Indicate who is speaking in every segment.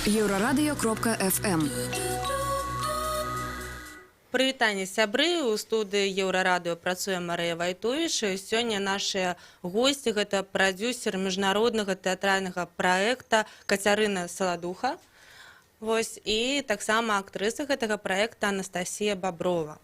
Speaker 1: Еўрарадыё.фм.
Speaker 2: Прывітанне сябры, у студыі Еўрарадыё працуе Марыя Вайтовіч. Сёння нашыя госці гэта прадзюсер міжнароднага тэатральнага праекта Кацярына Саладуха. І таксама актрыса гэтага праекта Анастасія Баброва.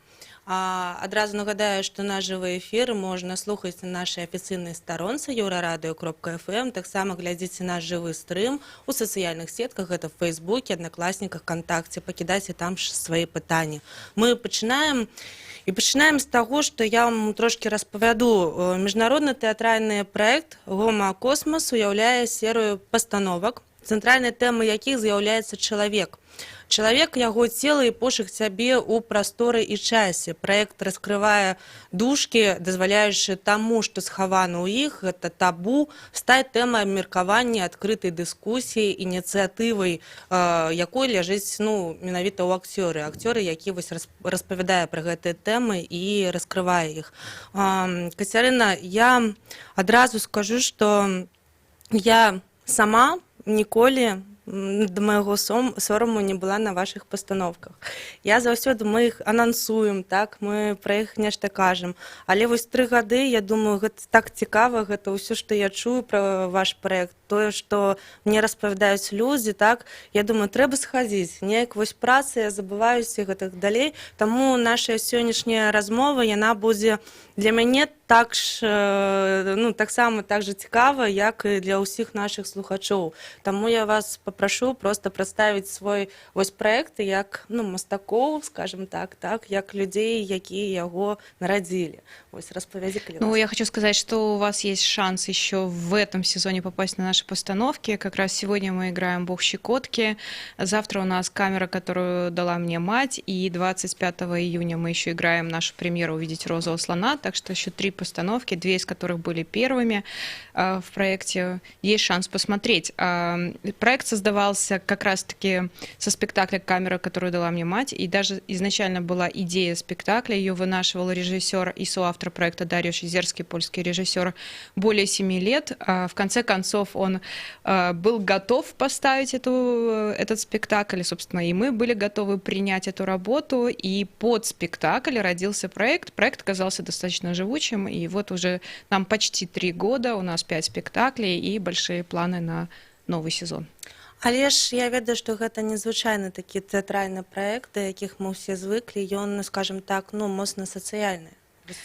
Speaker 2: Адразу нагадаю, што наш жывы эфір можна слухаць на нашай афіцыйнай старонцы еўрарадыё.фм. Таксама глядзіце наш жывы стрым у сацыяльных сетках, гэта в Фейсбуке, Аднакласніках, Кантакце. Пакідайце там свае пытанні. Мы пачынаем з таго, што я вам трошкі распавяду. Міжнародны тэатральны праект «Гома Космас» уяўляе серыю пастановак, цэнтральнай тэмай якіх з'яўляецца чалавек. Чалавек, яго цела і пошук сябе ў прасторы і часе. Праект раскрывае дужкі, дазваляючы таму, што схавана ў іх, гэта табу, стаць тэмай абмеркавання, адкрытай дыскусіі, ініцыятывай, якой ляжыць менавіта ў акцёры. Акцёры, які распавядае пра гэтыя тэмы і раскрывае іх. Кацярына, я адразу скажу, што я сама ніколі да майго сораму не была на вашых пастановках. Я заўсёды, мы іх анансуем, так, мы пра іх нешта кажам. Але вось 3 гады, я думаю, гэта так цікава, гэта ўсё, што я чую пра ваш праект, тое, што мне распавядаюць людзі, так, я думаю, трэба схадзіць. Неяк вось праца, я забываюся і гэтак далей. Таму наша сённяшняя размова, яна будзе для мяне таксама так жа цікава, як і для ўсіх нашых слухачоў. Таму я вас папрашу просто прадставіць свой вось праект як мастакоў, скажем так, як людзей, якія яго нарадзілі. Вось распавядзі, калі ласка.
Speaker 3: Я хочу сказать, что у вас есть шанс еще в этом сезоне попасть на наши постановки. Как раз сегодня мы играем «Бог щекотки». Завтра у нас «Камера, которую дала мне мать». И 25 июня мы еще играем нашу премьеру «Увидеть розового слона». Так что еще 3 постановки, 2 из которых были первыми в проекте. Есть шанс посмотреть. Проект создавался как раз-таки со спектакля «Камера, которую дала мне мать». И даже изначально была идея спектакля. Ее вынашивал режиссер и соавтор проекта Дариуш Езерский, польский режиссер, более 7 лет. В конце концов, он был готов поставить этот спектакль. И, собственно, и мы были готовы принять эту работу. И под спектакль родился проект. Проект оказался достаточно живучим. И вот уже нам почти 3 года, у нас 5 спектаклей и большие планы на новый сезон.
Speaker 2: Але ж я ведаю, што гэта незвычайны такі тэатральны праект, да якіх мы ўсе звыклі, ён, скажем так, моцна сацыяльны.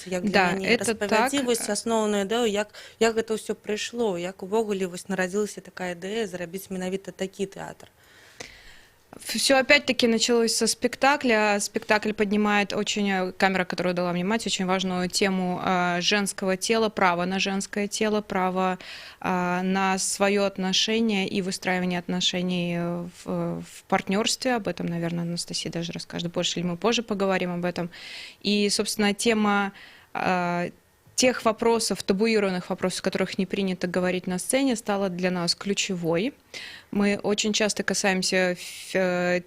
Speaker 2: Як для мяне. Распавядзі вось асноўную ідэю, як гэта ўсё прыйшло, як увогуле нарадзілася такая ідэя зрабіць менавіта такі тэатр.
Speaker 3: Все опять-таки началось со спектакля. Спектакль поднимает «Камера, которую дала мне мать», очень важную тему женского тела, право на женское тело, право на свое отношение и выстраивание отношений в партнерстве. Об этом, наверное, Анастасия даже расскажет больше, или мы позже поговорим об этом. И, собственно, тема тех вопросов, табуированных вопросов, о которых не принято говорить на сцене, стала для нас ключевой. Мы очень часто касаемся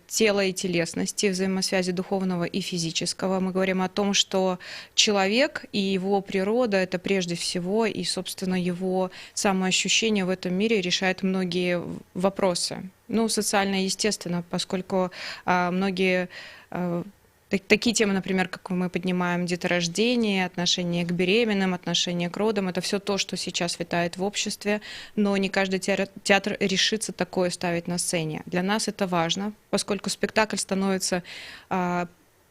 Speaker 3: тела и телесности, взаимосвязи духовного и физического. Мы говорим о том, что человек и его природа — это прежде всего, и, собственно, его самоощущение в этом мире решает многие вопросы. Социально, естественно, поскольку многие... Такие темы, например, как мы поднимаем деторождение, отношение к беременным, отношение к родам, это все то, что сейчас витает в обществе, но не каждый театр решится такое ставить на сцене. Для нас это важно, поскольку спектакль становится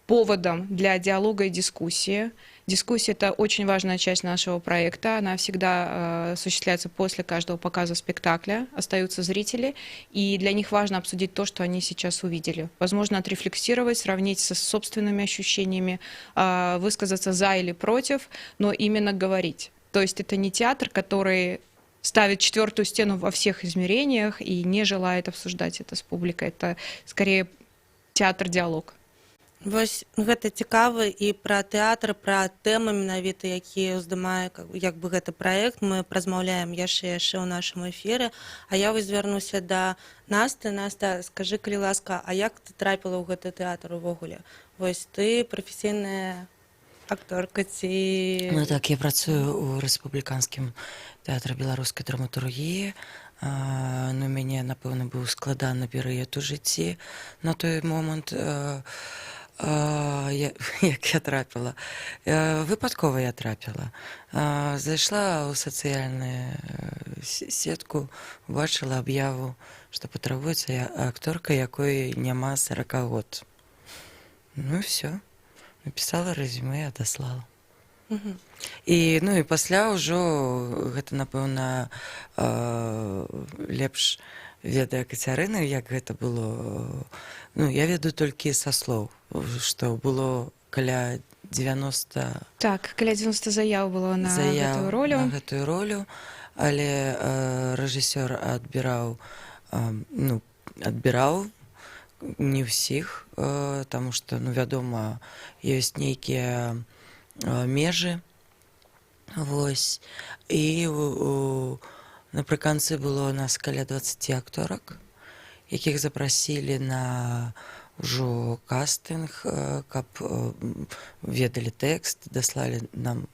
Speaker 3: поводом для диалога и дискуссии. Дискуссия — это очень важная часть нашего проекта. Она всегда осуществляется после каждого показа спектакля. Остаются зрители, и для них важно обсудить то, что они сейчас увидели. Возможно, отрефлексировать, сравнить со собственными ощущениями, высказаться за или против, но именно говорить. То есть это не театр, который ставит 4-ю стену во всех измерениях и не желает обсуждать это с публикой. Это скорее театр-диалог.
Speaker 2: Вось гэта цікава і пра тэатр, пра тэмы менавіта, якія ўздымае гэты праект. Мы празмаўляем яшчэ ў нашым эфіры. А я вось звярнуся да Насты. Наста, скажы, калі ласка, а як ты трапіла ў гэты тэатр увогуле? Вось ты прафесійная акторка ці...
Speaker 1: Ну так, я працую у рэспубліканскім тэатры беларускай драматургіі. Ну, у мяне, напэўна, быў складаны перыяд у жыцці на той момант, як я трапіла. Выпадкова я трапіла. Зайшла ў сацыяльную сетку, убачыла аб'яву, што патрабуецца акторка, якой няма 40 год. Ну і все. Напісала рэзюмэ, адаслала. І, ну, і пасля ўжо гэта, напэўна, лепш ведае Кацярына, як гэта было. Ну, я ведаю толькі са слоў, што было каля 90...
Speaker 3: Так, каля 90 заяў было на гэтую ролю.
Speaker 1: На гэтую ролю, але рэжысёр адбіраў, ну, адбіраў не ўсіх, таму што, ну, вядома, ёсць нейкія межы. Вось. І напрыканцы было у нас каля 20 акторак, якіх запрасілі на ўжо кастынг, каб ведалі тэкст, даслалі нам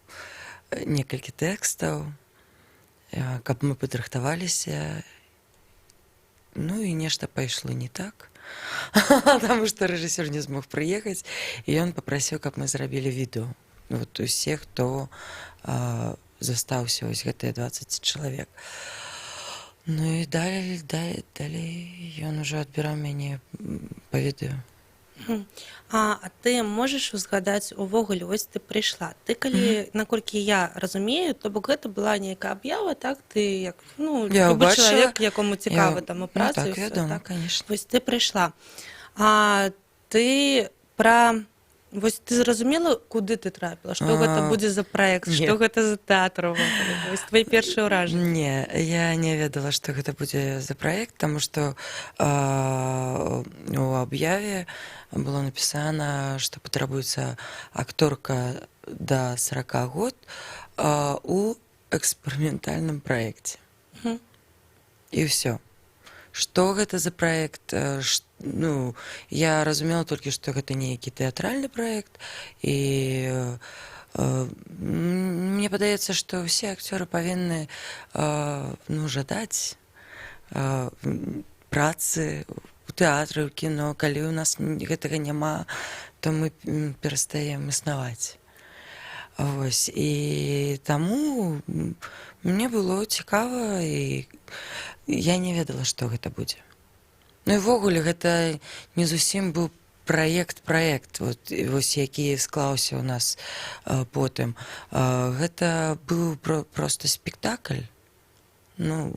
Speaker 1: некалькі тэкстаў, каб мы падрыхтаваліся. Ну і нешта пайшло не так, таму што рэжысёр не змог прыехаць, і ён папрасіў, каб мы зрабілі відэо. Вот усе, хто застаўся, ось гэтыя 20 чалавек. Ну і далей ён ужо адбіраў мяне па відэо.
Speaker 2: А ты можаш узгадаць увогуле, ось ты прыйшла. Ты калі, наколькі я разумею, то бок гэта была нейкая аб'ява, так? Ты як, ну, любы чалавек, якому цікава там у працы.
Speaker 1: Ну так, вядома, конечно.
Speaker 2: Вось ты прыйшла. А ты пра... Вось ты зразумела, куды ты трапіла? Што гэта будзе за праект? Што гэта за тэатр увогуле? Вось твои першыя ўражанні.
Speaker 1: Не, я не ведала, што гэта будзе за праект, таму што у аб'яве было напісана, што патрабуецца акторка да 40 год у эксперыментальным праекце. І ўсё. Што гэта за праект? Ну, я разумела толькі, што гэта нейкі тэатральны праект, і мне падаецца, што ўсе акцёры павінны, ну, жадаць працы у тэатры, у кіно. Калі ў нас гэтага няма, то мы перастаем існаваць. Вось. І таму мне было цікава, і я не ведала, што гэта будзе. Ну і ўвогуле гэта не зусім быў праект, вось, які склаўся ў нас потым. Гэта быў проста спектакль. Ну,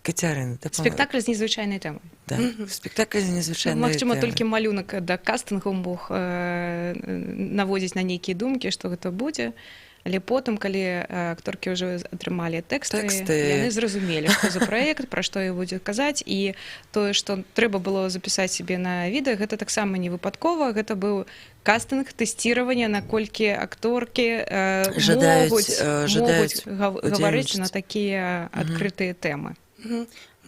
Speaker 1: Кацярына,
Speaker 3: спектакль з незвычайнай тэмай.
Speaker 1: Да, спектакль з незвычайнай тэмай.
Speaker 3: Магчыма, толькі малюнак да кастынгу мог наводзіць на нейкія думкі, што гэта будзе. Але потым, калі акторкі ўжо атрымалі тэксты, яны зразумелі, што за праект, пра што я будзе казаць, і тое, што трэба было запісаць сябе на відэа, гэта таксама не выпадкова, гэта быў кастынг, тэсціраванне, наколькі акторкі могуць гаварыць на такія адкрытыя тэмы.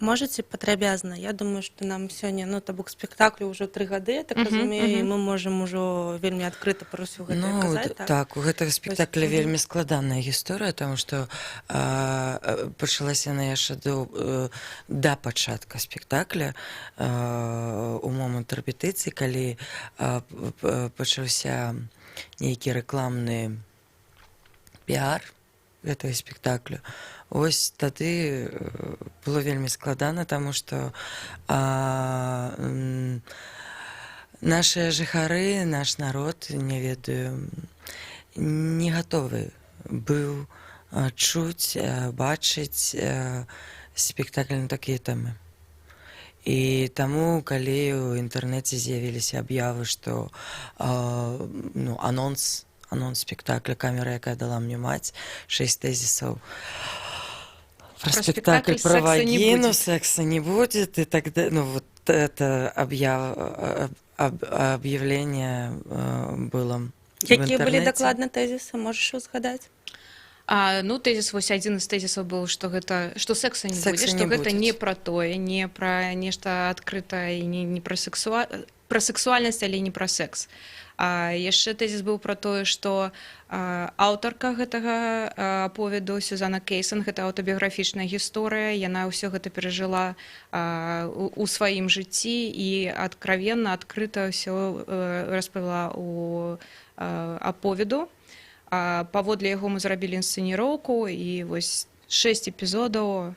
Speaker 2: Можаце падрабязна? Я думаю, што нам сёння, ну, то бок спектаклю ўжо 3 гады, я так разумею, і мы можам ужо вельмі адкрыта пра ўсё гэта казаць, так?
Speaker 1: Так, у гэтага спектакля вельмі складаная гісторыя, таму што пачалася яна яшчэ да пачатка спектакля, у момант рэпетыцыі, калі пачаўся нейкі рэкламны піар гэтага спектаклю. Ось тады было вельмі складана, таму што нашыя жыхары, наш народ, не ведаю, не гатовы быў чуць, бачыць спектакль на такія тэмы. І таму, калі ў інтэрнэце з'явіліся аб'явы, што анонс спектакля, камера, якая дала мне маць, 6 тэзісаў, про спектакль про вагину, секса не будет, и так далее. Ну, вот это объявление было в
Speaker 2: Какие
Speaker 1: интернете.
Speaker 2: были докладно тезисы, можешь узгадать?
Speaker 3: Ну, тэзіс, вось адзін з тэзісаў быў, што секса не будзе, што гэта не пра тое, не пра нешта адкрытае, не пра пра сексуальнасць, але не пра секс. Яшчэ тэзіс быў пра тое, што аўтарка гэтага аповеду Сюзанна Кейсон, гэта аўтабіяграфічная гісторыя, яна ўсё гэта перажыла у сваім жыцці і адкровенна, адкрыта ўсё распавяла у аповеду. Паводле яго мы зрабілі інсцэніроўку, і вось 6 эпізодаў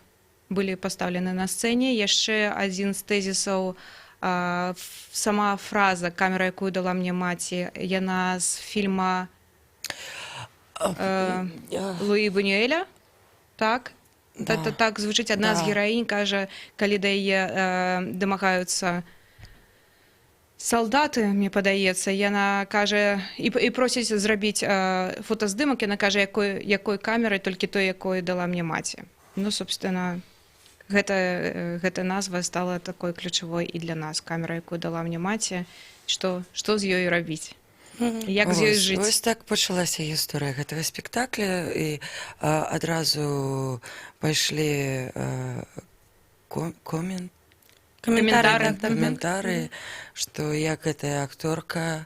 Speaker 3: былі пастаўлены на сцэне. Яшчэ адзін з тэзісаў, сама фраза «камера, якую дала мне маці», яна з фільма Луі Бунюэля, так?
Speaker 1: Да.
Speaker 3: Так звучыць. Адна з
Speaker 1: Да.
Speaker 3: гераінь кажа, калі да яе дамагаюцца салдаты, мне падаецца, яна кажа і просіць зрабіць фотаздымак, яна кажа, якой камерай, толькі той, якой дала мне маці. Ну, собственно, гэта назва стала такой ключавой і для нас. Камера, якую дала мне маці, што з ёй рабіць, як з ёй жыць.
Speaker 1: Вось так пачалася гісторыя гэтага спектакля, і адразу пайшлі каментары, што як гэтая акторка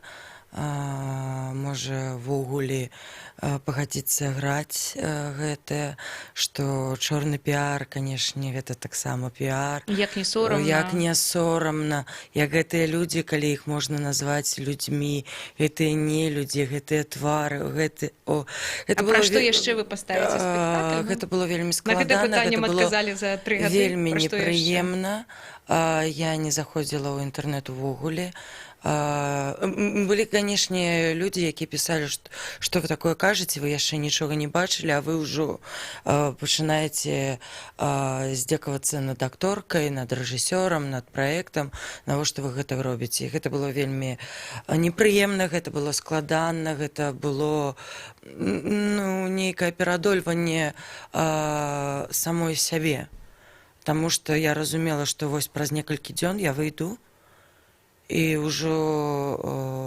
Speaker 1: можа ввогуле пагадзіцца граць гэтае, што чорны піар, канешне, гэта таксама піар.
Speaker 3: Як не сорамна.
Speaker 1: Як не сорамна, як гэтыя людзі, калі іх можна назваць людзьмі, гэтыя не людзі, гэтыя твары,
Speaker 3: пра што яшчэ вы паставіце спектакль?
Speaker 1: Гэта было вельмі
Speaker 3: На
Speaker 1: складана,
Speaker 3: гэта пытанне
Speaker 1: гэта
Speaker 3: мы
Speaker 1: было
Speaker 3: адказалі за 3 гады.
Speaker 1: вельмі
Speaker 3: Пра што яшчэ?
Speaker 1: непрыемна. Я не заходзіла ў інтэрнэт увогуле. Былі, канешне, людзі, якія пісалі, што вы такое кажаце, вы яшчэ нічога не бачылі, а вы ўжо пачынаеце здзекавацца над акторкай, над рэжысёрам, над праектам, навошта вы гэта робіце. І гэта было вельмі непрыемна, гэта было складана, гэта было нейкае пераадольванне самой сябе. Таму што я разумела, што вось праз некалькі дзён я выйду, і ўжо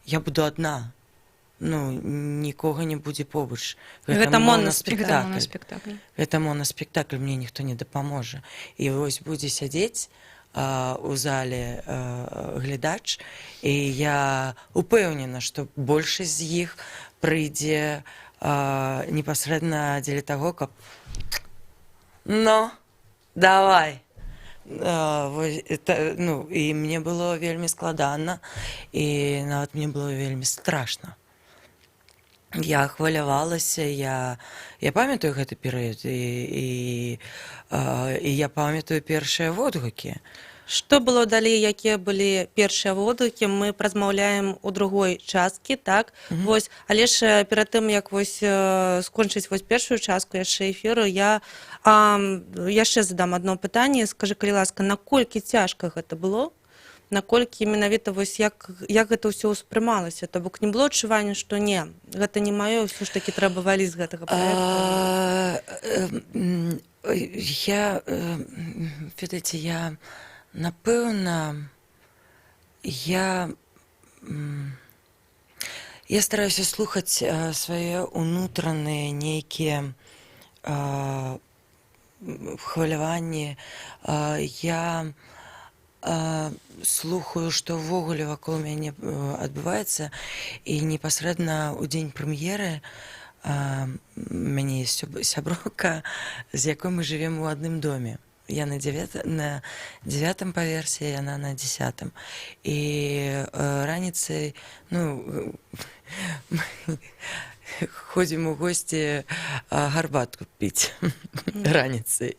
Speaker 1: я буду адна. Нікога не будзе побач.
Speaker 2: Гэта моноспектакль.
Speaker 1: Гэта моноспектакль, мне ніхто не дапаможа. І вось будзе сядзець у зале глядач, і я упэўнена, што большасць з іх прыйдзе непасрэдна дзеля таго, каб давай. І мне было вельмі складана, і нават мне было вельмі страшна. Я хвалявалася, я памятаю гэты перыяд, і я памятаю першыя водгукі.
Speaker 2: Што было далей, якія былі першыя водгукі, мы празмаўляем у другой часткі, так? Вось, але ж перад тым, як вось скончыць вось першую частку яшчэ эфіру, я яшчэ задам адно пытанне. Скажы, калі ласка, наколькі цяжка гэта было? Наколькі менавіта вось як гэта ўсё ўспрымалася? То бок не было адчування, што не, гэта не маё, ўсё ж такі трэба валіць з гэтага праекта?
Speaker 1: Я напэўна, я стараюся слухаць свае ўнутраныя нейкія хваляванні. Я слухаю, што ўвогуле вакол мяне адбываецца, і непасрэдна ў дзень прэм'еры мяне ёсць сяброўка, з якой мы жывем у адным доме. Я на 9-м паверсе, яна на 10-м. І раніцай, ходзім у госці гарбатку піць раніцай.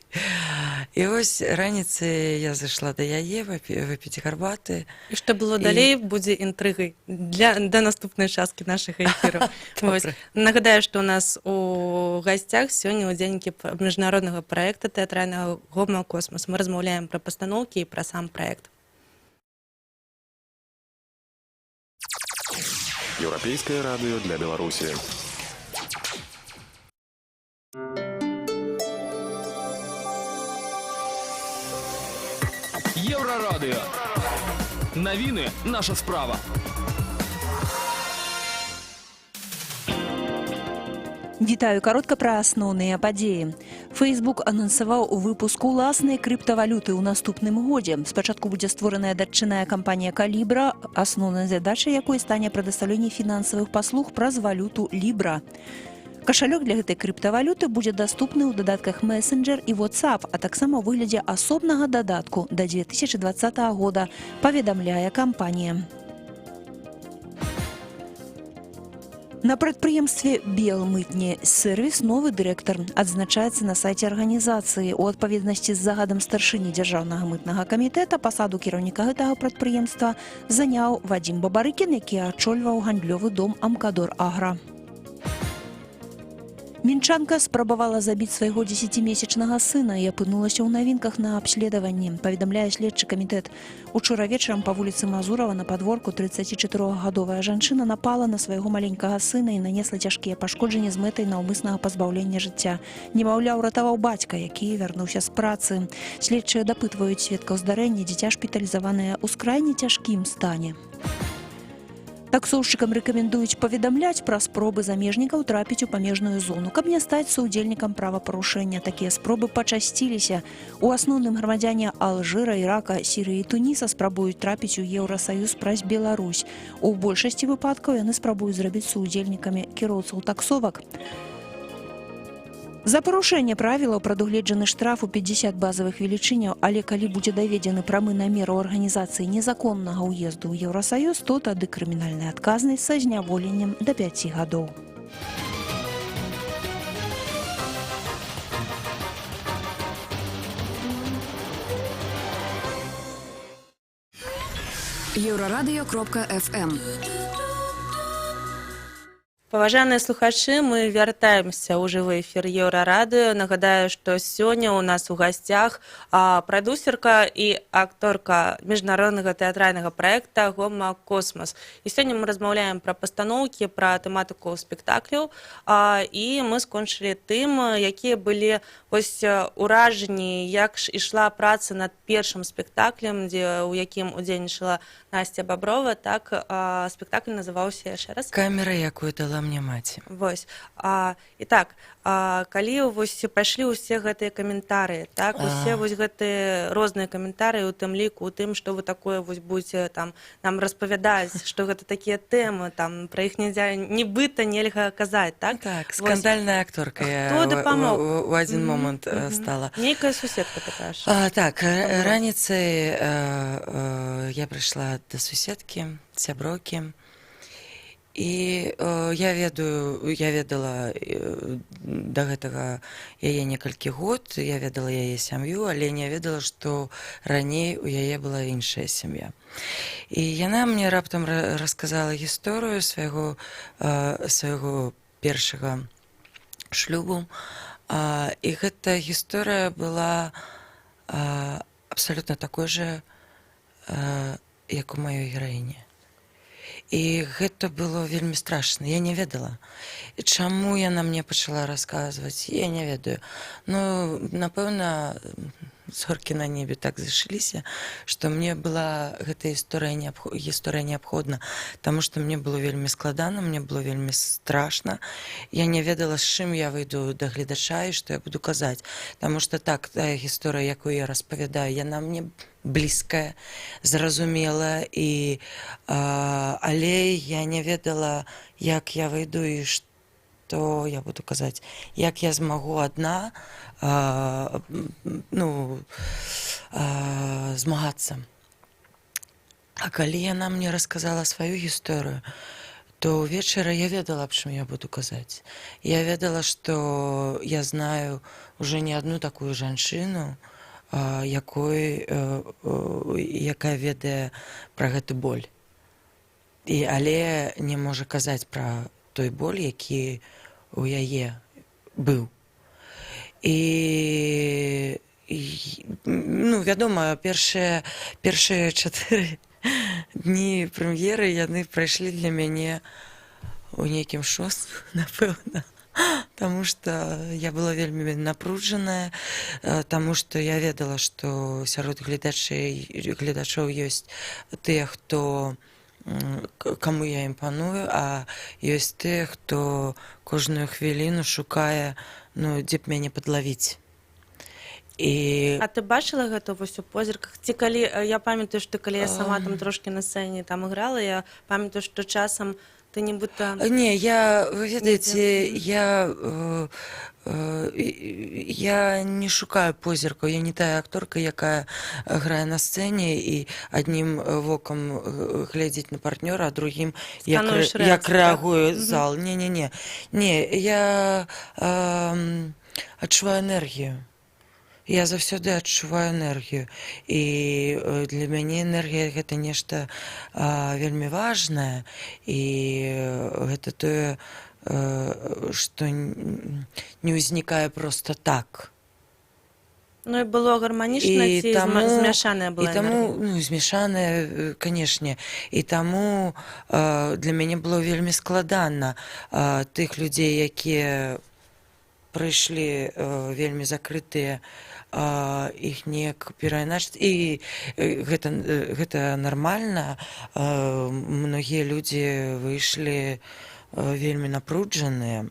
Speaker 1: І вось раніцай я зайшла да яе выпіць гарбаты.
Speaker 2: І што было далей, будзе інтрыгай да наступнай часткі нашага эфіру. Нагадаю, што у нас у гасцях сёння удзельнікі міжнароднага праекта тэатральнага «Гома-Космас». Мы размаўляем пра пастаноўкі і пра сам праект.
Speaker 4: Еўрапейскае радыё для Беларусі.
Speaker 5: Еўрарадыё. Навіны наша справа.
Speaker 6: Вітаю, каротка пра асноўныя падзеі. Facebook анансаваў выпуск уласнай крыптавалюты ў наступным годзе. Спачатку будзе створаная датчыная кампанія Калібра, асноўнай задачай якой стане прадастаўленне фінансавых паслуг праз валюту Libra. Кашалёк для гэтай крыптавалюты будзе даступны ў дадатках Messenger і WhatsApp, а таксама ў выглядзе асобнага дадатку да 2020 года, паведамляе кампанія. На прадпрыемстве «Белмытне сервіс» новы дырэктар адзначаецца на сайце арганізацыі. У адпаведнасці з загадам старшыні дзяржаўнага мытнага камітэта пасаду кіраўніка гэтага прадпрыемства заняў Вадзім Бабарыкін, які ачольваў гандлёвы дом «Амкадор Агра». Мінчанка спрабавала забіць свайго 10-месячнага сына і апынулася ў навінках на абследаванні, паведамляе следчы камітэт. Учора вечарам па вуліцы Мазурава на падворку 34-гадовая жанчына напала на свайго маленькага сына і нанесла цяжкія пашкоджанні з мэтай наўмыснага пазбаўлення жыцця. Немаўля ўратаваў бацька, які вярнуўся з працы. Следчыя дапытваюць сведкаў здарэння, дзіця шпіталізаванае ў скрайне цяжкім стане. Таксоўшчыкам рэкамендуюць паведамляць пра спробы замежнікаў трапіць у памежную зону, каб не стаць суўдзельнікам правапарушэння. Такія спробы пачасціліся. У асноўным грамадзяне Алжыра, Ірака, Сірыі і Туніса спрабуюць трапіць у Еўрасаюз праз Беларусь. У большасці выпадкаў яны спрабуюць зрабіць суўдзельнікамі кіроўцаў таксовак. За парушэнне правілаў прадугледжаны штраф у 50 базавых велічыняў, але калі будзе даведзены прамы намер у арганізацыі незаконнага ўезду ў Еўрасаюз, то тады крымінальная адказнасць са зняволеннем да 5 гадоў.
Speaker 7: Еўрарадыё.FM.
Speaker 2: Паважаныя слухачы, мы вяртаемся ў жывы эфір Еўрарадыё. Нагадаю, што сёння ў нас у гасцях прадюсерка і акторка міжнароднага тэатральнага праекта «Гома Космас». І сёння мы размаўляем пра пастаноўкі, пра тэматыку спектакляў, і мы скончылі тым, якія былі уражанні, як ішла праца над першым спектаклем, у якім удзельнічала Настя Баброва. Так, спектакль называўся яшчэ раз
Speaker 1: «Камера, якую дала мне маці».
Speaker 2: Вось. І так, калі пайшлі ўсе гэтыя каментарыі, так, усе гэтыя розныя каментарыі, у тым ліку, у тым, што вы такое будзеце нам распавядаць, што гэта такія тэмы, пра іх нібыта нельга казаць, так?
Speaker 1: Так, скандальная акторка я у адзін момант стала.
Speaker 2: Нейкая суседка такая ж.
Speaker 1: Так, раніцай я прыйшла да суседкі, сяброўкі, і я ведала да гэтага яе некалькі год, я ведала яе сям'ю, але не ведала, што раней у яе была іншая сям'я. І яна мне раптам расказала гісторыю свайго першага шлюбу, і гэта гісторыя была абсалютна такой жа, як у маёй гераіне. І гэта было вельмі страшна, я не ведала. І чаму яна мне пачала расказваць, я не ведаю. Ну, напэўна, зоркі на небе так зашыліся, што мне была гэта гісторыя неабходна, таму што мне было вельмі складана, мне было вельмі страшна. Я не ведала, з чым я выйду да гледача і што я буду казаць. Таму што так, тая гісторыя, якую я распавядаю, яна мне блізкая, зразумелая, але я не ведала, як я выйду і што я буду казаць, як я змагу адна змагацца. А калі яна мне расказала сваю гісторыю, то ўвечары я ведала, аб чым я буду казаць. Я ведала, што я знаю уже не адну такую жанчыну, якая ведае пра гэты боль. Але не можа казаць пра той боль, які у яе быў. І вядома, першыя 4 дні прэм'еры яны прайшлі для мяне у нейкім шоку, напэўна. Таму што я была вельмі напружаная, таму што я ведала, што сярод гледачоў ёсць тыя, хто каму я імпаную, а ёсць тыя, хто кожную хвіліну шукае, ну, дзе б мяне падлавіць. І
Speaker 2: А ты бачыла гэта вось у позірках? Ці калі я памятаю, што калі я сама там трошкі на сцэне там іграла, я памятаю, што часам ты нібыта...
Speaker 1: Не, вы ведаеце, я не шукаю позіркаў, я не тая акторка, якая грае на сцэне і аднім вокам глядзіць на партнёра, а другім як рэагуе зал. Не, я адчуваю энергію. Я заўсёды адчуваю энергію. І для мяне энергія гэта нешта вельмі важнае, і гэта тое, што не ўзнікае проста так.
Speaker 2: Ну і было гарманічна, ці змяшаная была энергія?
Speaker 1: І таму, ну, змяшаная, канешне. І таму для мяне было вельмі складана тых людзей, якія прыйшлі вельмі закрытыя, іх неяк перайначыць. І гэта нармальна. Многія людзі выйшлі вельмі напруджаныя.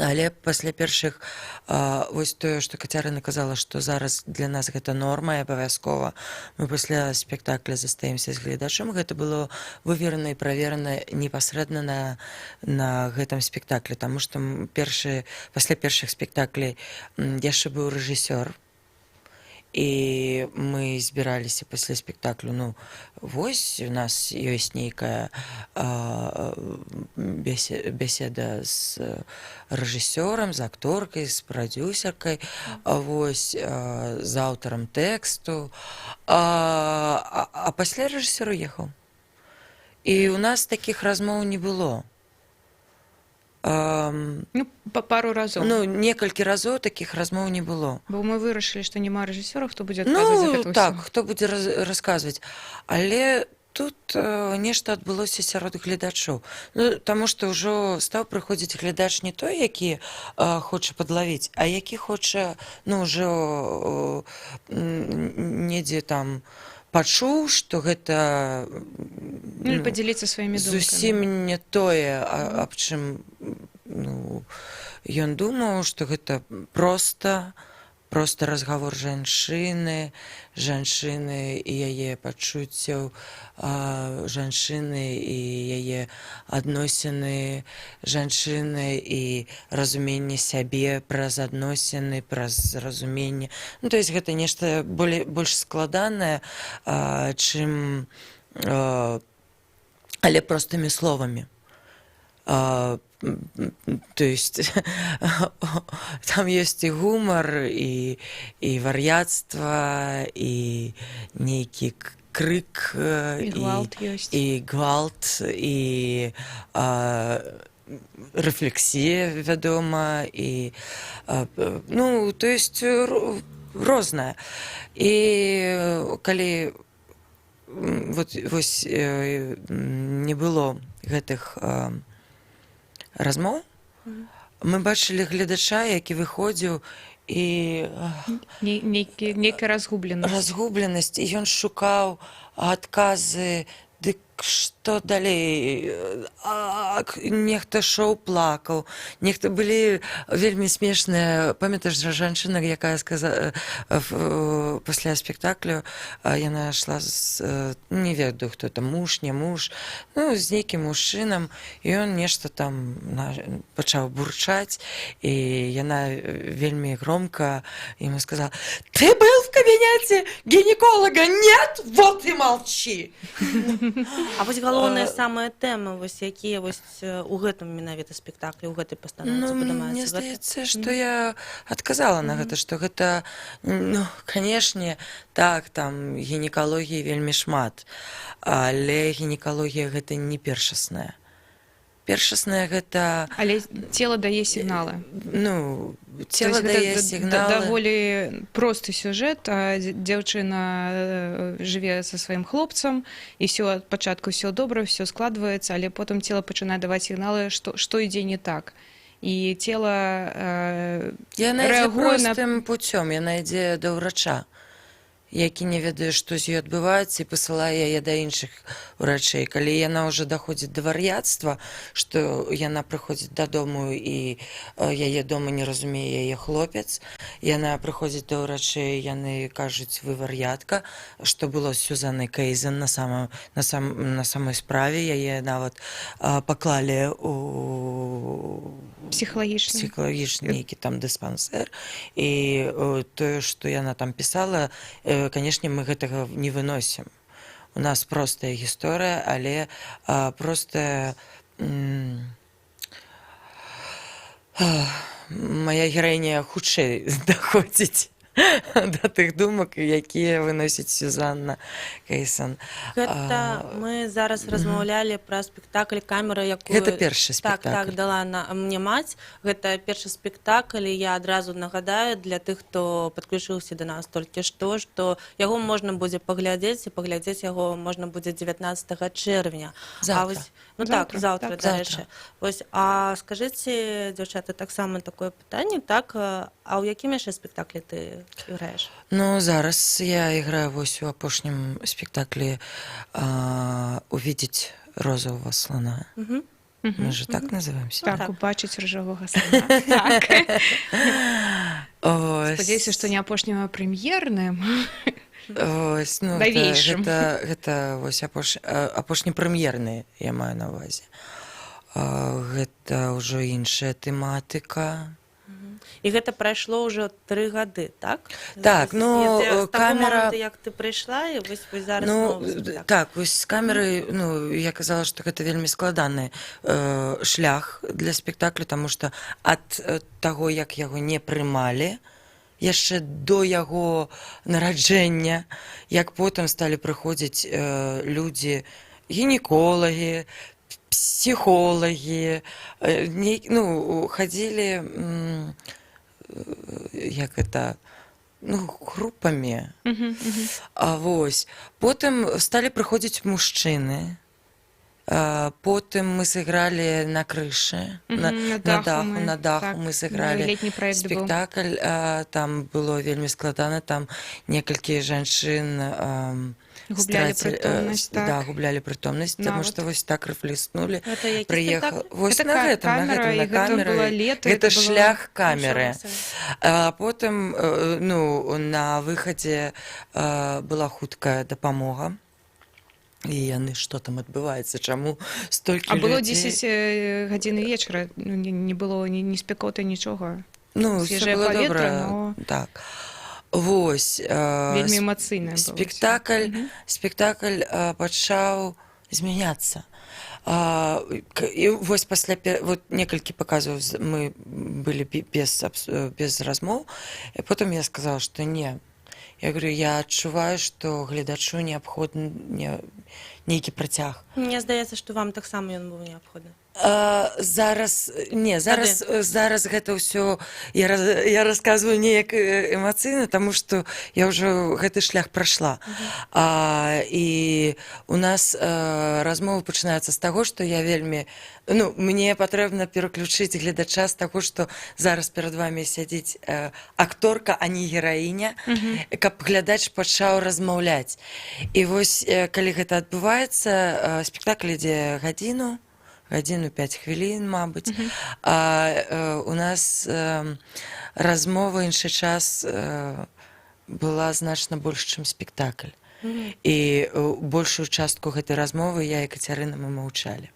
Speaker 1: Але пасля першых, вось тое, што Кацярына казала, што зараз для нас гэта норма, і абавязкова мы пасля спектакля застаемся з гледачом, гэта было выверана і праверана непасрэдна на гэтым спектаклі, таму што пасля першых спектаклей яшчэ быў рэжысёр, і мы збіраліся пасля спектаклю, ну, вось у нас ёсць нейкая беседа з рэжысёрам, з акторкай, з прадзюсеркай, вось, з аўтарам тэксту, а пасля рэжысёр уехаў. І у нас такіх размоў не было.
Speaker 3: Ну, пару разоў.
Speaker 1: Ну, некалькі разоў такіх размоў не было.
Speaker 3: Бо мы вырашылі, што няма рэжысёра, хто будзе адказваць за гэта ўсё.
Speaker 1: Ну, так, хто будзе расказваць. Але тут нешта адбылося сярод гледачоў. Ну, таму што ўжо стаў прыходзіць глядач не той, які хоча падлавіць, а які хоча, ну, ўжо недзе там пачуў, што гэта
Speaker 3: Ну, падзяліцца сваімі думкамі.
Speaker 1: Зусім не тое, аб чым ён думаў, што гэта проста разгавор жанчыны і яе пачуццяў, жанчыны і яе адносіны жанчыны і разуменне сябе праз адносіны, праз разуменне. Ну, то есть гэта нешта больш складанае, чым але простымі словамі. То есть там ёсць і гумар, і вар'яцтва, і нейкі крык,
Speaker 3: і гвалт ёсць.
Speaker 1: І гвалт, і рэфлексія, вядома, і ну, то есть рознае. І калі вось не было гэтых размоў, мы бачылі гледача, які выходзіў, і
Speaker 3: нейкая разгубленасць,
Speaker 1: і ён шукаў адказы, дык што далей, нехта шоў плакаў, нехта былі вельмі смешныя, памятаеш, жанчына, якая сказала пасля спектаклю, яна шла не ведаю, хто там, муж, не муж, ну, з нейкім мужчынам, і ён нешта там пачаў бурчаць, і яна вельмі громко ему сказала: «Ты был в кабинете гинеколога? Нет? Вот и молчи!»
Speaker 2: А вось галоўныя самыя тэмы, вось якія вось у гэтым менавіта спектаклі, у гэтай пастановцы падымаюцца?
Speaker 1: Мне здаецца, што я адказала на гэта, што гэта, ну, канешне, так, там гінекалогіі вельмі шмат, але гінекалогія гэта не першасная. Першасная гэта...
Speaker 3: Але цела дае сігналы.
Speaker 1: Ну, цела дае сігналы.
Speaker 3: Даволі просты сюжэт. Дзяўчына жыве са сваім хлопцам, і ад пачатку ўсё добра, ўсё складваецца, але потым цела пачынае даваць сігналы, што ідзе не так. І цела
Speaker 1: яна ідзе простым путём, яна ідзе да ўрача. які не ведае, што з ёй адбываецца, і пасылае яе да іншых урачэй. Калі яна ўжо даходзіць да вар'яцтва, што яна прыходзіць дадому і яе дома не разумее яе хлопец, яна прыходзіць да ўрачэй, яны кажуць, вы вар'ятка, што было з Сюзаннай Кейзен на самой справе, яе нават паклалі у псіхалагічны нейкі там дыспансер, і тое, што яна там пісала, канешне, мы гэтага не выносім. У нас простая гісторыя, але простая мая гераіня хутчэй даходзіць да тых думак, якія выносіць Сюзанна Кейзен.
Speaker 2: Гэта мы зараз размаўлялі пра спектакль «Камера», якую...
Speaker 1: Гэта першы спектакль.
Speaker 2: Так, дала мне маць. Гэта першы спектакль, і я адразу нагадаю для тых, хто падключыўся да нас толькі што яго можна будзе паглядзець, і паглядзець яго можна будзе 19 чэрвеня.
Speaker 1: Завтра.
Speaker 2: Заўтра, дарэчы. А скажыце, дзяўчаты, таксама такое пытанне, так, а ў якім яшчэ спектаклі ты іграеш?
Speaker 1: Ну, зараз я іграю вось у апошнім спектаклі «Увидеть розового слона». Мы же так называемся?
Speaker 3: Так, убачыць рыжавога слона. Так. Спадзяюся, што не апошнім, а прэм'ерным.
Speaker 1: Гэта апошні прэм'ерны, я маю на ўвазе. Гэта ўжо іншая тэматыка.
Speaker 2: І гэта прайшло ўжо 3 гады, так?
Speaker 1: Так, ну,
Speaker 2: з таго
Speaker 1: камера...
Speaker 2: моманту, як ты прыйшла, і вось зараз
Speaker 1: Ну,
Speaker 2: новы спектакль.
Speaker 1: так, вось з камерай, ну, я казала, што гэта вельмі складаны шлях для спектаклю, таму што ад таго, як яго не прымалі, яшчэ до яго нараджэння, як потым сталі прыходзіць людзі, гінеколагі, псіхолагі, ну, хадзілі, як гэта, ну, групамі. А вось. Потым сталі прыходзіць мужчыны. Потым мы сыгралі на крышы, на даху мы сыгралі спектакль. Там было вельмі складана, там некалькі жанчын
Speaker 3: гублялі прытомнасць, так.
Speaker 1: Да, гублялі прытомнасць, таму што вось так рэфлеснулі.
Speaker 2: Гэта які
Speaker 1: спектакль? Вось
Speaker 3: гэта
Speaker 1: на гэтым, на камеры. Гэта шлях камеры. А потым, ну, на выхадзе была хуткая дапамога. І яны, што там адбываецца, чаму столькі людзей...
Speaker 3: А было 10 гадзін вечара, не было ні спекоты, нічога.
Speaker 1: Ну, все было добра, так. Вось.
Speaker 3: Вельмі эмацыйна
Speaker 1: было. Спектакль пачаў змяняцца. І вось пасля некалькі паказаў мы былі без размоў, і потым я сказала, што не. Я говорю, я адчуваю, што гледачу неабходны нейкі працяг.
Speaker 2: Мне здаецца, што вам таксама ён быў неабходны.
Speaker 1: Зараз гэта ўсё я расказваю неяк эмацыйна, таму што я ўжо гэты шлях прайшла. І у нас размова пачынаецца з таго, што я вельмі, ну, мне патрэбна пераключыць гледача з таго, што зараз перад вамі сядзіць акторка, а не гераіня, каб глядач пачаў размаўляць. І вось калі гэта адбываецца, спектакль ідзе гадзіну 5 хвілін, мабыць. А у нас размова іншы час была значна больш, чым спектакль. І большую частку гэтай размовы я і Кацярына мы маўчалі.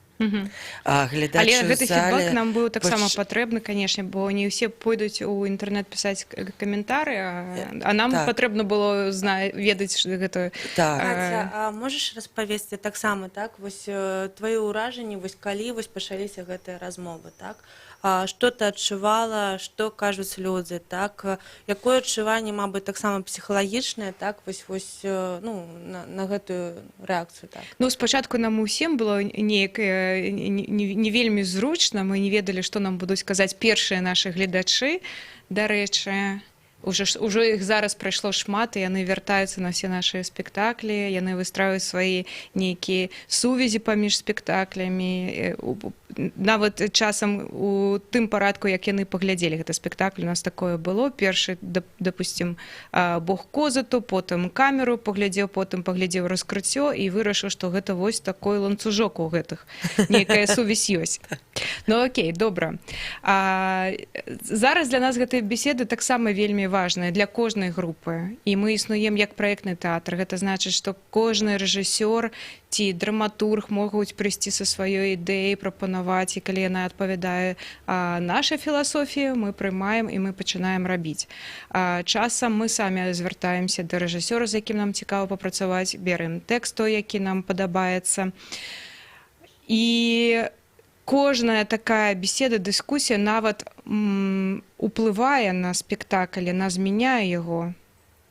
Speaker 3: Але гэты фідбэк нам быў таксама патрэбны, канешне, бо не ўсе пойдуць у інтэрнэт пісаць каментары, а нам патрэбна было ведаць гэтую...
Speaker 2: Каця, а можаш распавесці таксама, так, вось твае ўражанні, вось калі вось пачаліся гэтыя размовы, так? Што ты адчувала, што кажуць людзі, так? Якое адчуванне, мабыць, таксама псіхалагічнае, так, вось, ну, на гэтую рэакцыю, так?
Speaker 3: Ну, спачатку нам усім было неяк не вельмі зручна, мы не ведалі, што нам будуць казаць першыя нашы гледачы, дарэчы. Ужо іх зараз прайшло шмат, і яны вяртаюцца на ўсе нашы спектаклі, яны выстраюць свае нейкія сувязі паміж спектаклямі. Нават часам у тым парадку, як яны паглядзелі гэты спектакль, у нас такое было. Першы, дапусцім, Бог козату, потым камеру паглядзеў, потым паглядзеў раскрыццё і вырашыў, што гэта вось такой ланцужок у гэтых. Нейкая сувязь ёсць. Ну окей, добра. Зараз для нас гэтыя беседы таксама вельмі важныя для кожнай групы. І мы існуем як праектны тэатр. Гэта значыць, што кожны рэжысёр ці драматург могуць прыйсці са сваёй ідэяй, прапанаваць, і калі яна адпавядае нашай філасофіі, мы прымаем і мы пачынаем рабіць. Часам мы самі звяртаемся да рэжысёра, з якім нам цікава папрацаваць, берем тэкст той, які нам падабаецца. І кожная такая беседа, дыскусія нават уплывае на спектакль, яна змяняе яго.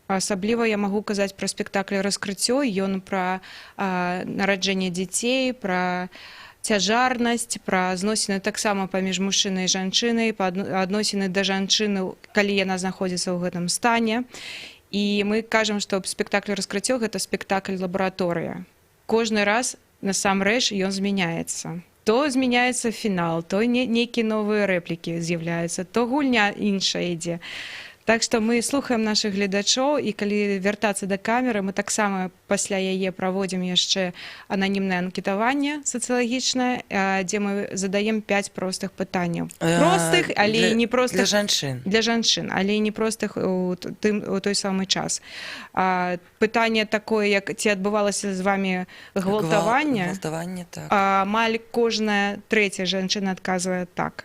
Speaker 3: Асабліва я магу казаць пра спектакль «Раскрыццё». Ён пра нараджэнне дзяцей, пра цяжарнасць, пра зносіны таксама паміж мужчынай і жанчынай, адносіны да жанчыны, калі яна знаходзіцца ў гэтым стане. І мы кажам, што спектакль «Раскрыццё» — гэта спектакль-лабараторыя. Кожны раз насамрэч ён змяняецца. То змяняецца фінал, то нейкія новыя рэплікі з'яўляюцца, то гульня іншая ідзе. Так што мы слухаем нашых гледачоў, і калі вяртацца да камеры, мы таксама пасля яе праводзім яшчэ ананімнае анкетаванне сацыялагічнае, дзе мы задаем 5 простых пытанняў. Простых, але не простых...
Speaker 1: Для жанчын.
Speaker 3: Для жанчын, але не простых у той самы час. Пытанне такое, як ці адбывалася з вамі гвалтаванне.
Speaker 1: Гвалтаванне, так.
Speaker 3: Амаль кожная трэця жанчына адказвае так.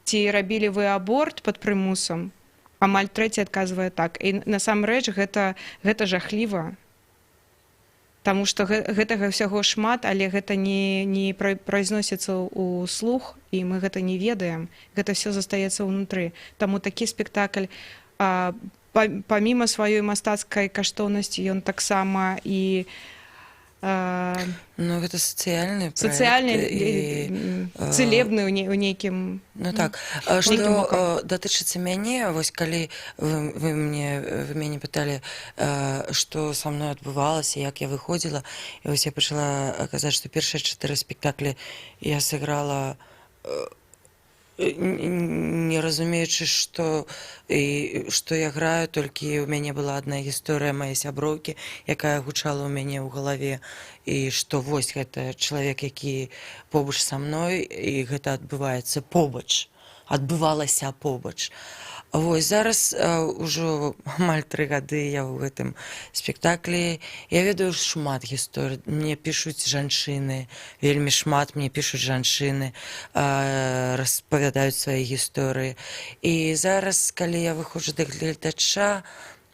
Speaker 3: Ці рабілі вы аборт пад прымусам? Амаль трэці адказвае так. І насамрэч гэта жахліва. Таму што гэтага ўсяго шмат, але гэта не прайзносіцца ў слух, і мы гэта не ведаем. Гэта ўсё застаецца ўнутры. Таму такі спектакль, паміма сваёй мастацкай каштоўнасці, ён таксама і...
Speaker 1: Ну, гэта сацыяльны праект.
Speaker 3: Сацыяльны, цэлебны ў нейкім...
Speaker 1: Ну так, што датычыцца мяне, вось калі вы мяне пыталі, што са мной адбывалася, як я выходзіла, і вось я пачала казаць, што першыя 4 спектаклі я сыграла, не разумеючы, што я граю, толькі ў мяне была адна гісторыя мае сяброўкі, якая гучала ў мяне ў галаве, і што вось гэта чалавек, які побач са мной, і гэта адбываецца побач, адбывалася побач. Вось зараз ужо амаль 3 гады я ў гэтым спектаклі. Я ведаю шмат гісторый. Мне пішуць жанчыны, вельмі шмат мне пішуць жанчыны, распавядаюць свае гісторыі. І зараз, калі я выходжу да гледача,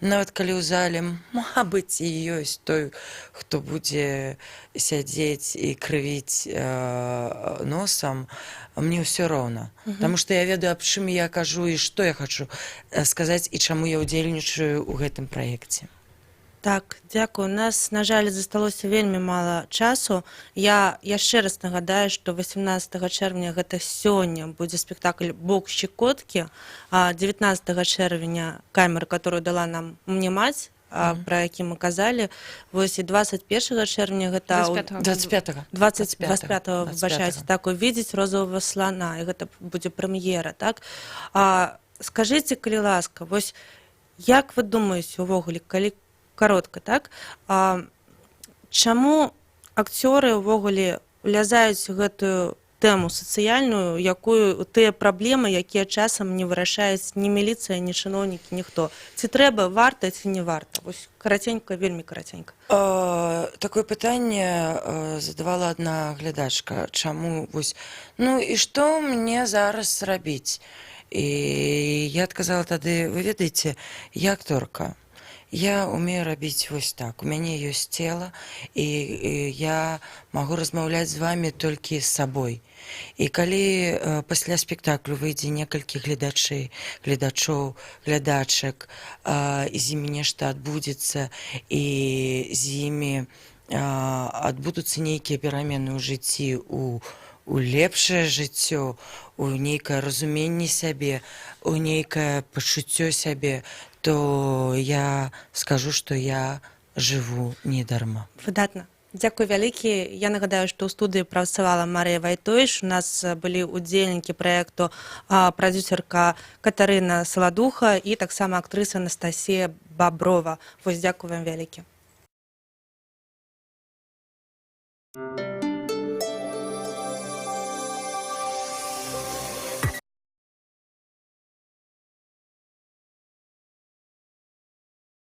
Speaker 1: нават калі ў зале, мабыць, і ёсць той, хто будзе сядзець і крывіць носам, мне ўсё роўна. Таму што я ведаю, аб чым я кажу і што я хачу сказаць, і чаму я ўдзельнічаю ў гэтым праекце.
Speaker 2: Так, дзякую. У нас, на жаль, засталося вельмі мала часу. Я яшчэ раз нагадаю, што 18 чэрвеня, гэта сёння, будзе спектакль «Бог Щекоткі», а 19 чэрвеня камера, которую дала нам мне маць, про які мы казалі. Вось і 21 чэрвеня, гэта 25-го, выбачайце, так, увидзець розового слона, і гэта будзе прэм'ера, так? Скажыце, калі ласка, вось як вы думаеце увогуле, калі коротко, так? Чаму акцёры ўвогуле улязаюць гэтую тэму сацыяльную, якую тыя праблемы, якія часам не вырашаюць ні міліцыя, ні чыноўнікі, ніхто? Ці трэба, варта, ці не варта? Вось караценька, вельмі караценька.
Speaker 1: Такое пытанне задавала адна глядачка. Чаму вось... Ну і што мне зараз рабіць? І я адказала тады, вы ведаеце, я акторка. Я умею рабіць вось так. У мяне ёсць цела, і я магу размаўляць з вамі толькі з сабой. І калі пасля спектаклю выйдзе некалькі гледачоў, глядачак, і з імі нешта адбудзецца, і з імі адбудуцца нейкія перамены ў жыцці, у у лепшае жыццё, у нейкае разуменне сябе, у нейкае пачуццё сябе, то я скажу, што я жыву не дарма.
Speaker 2: Выдатна. Дзякуй вялікі. Я нагадаю, што ў студыі працавала Марыя Вайтовіч. У нас былі удзельнікі праекту прадзюсерка Катарына Саладуха і таксама актрыса Анастасія Баброва. Вось дзякуй вам вялікі.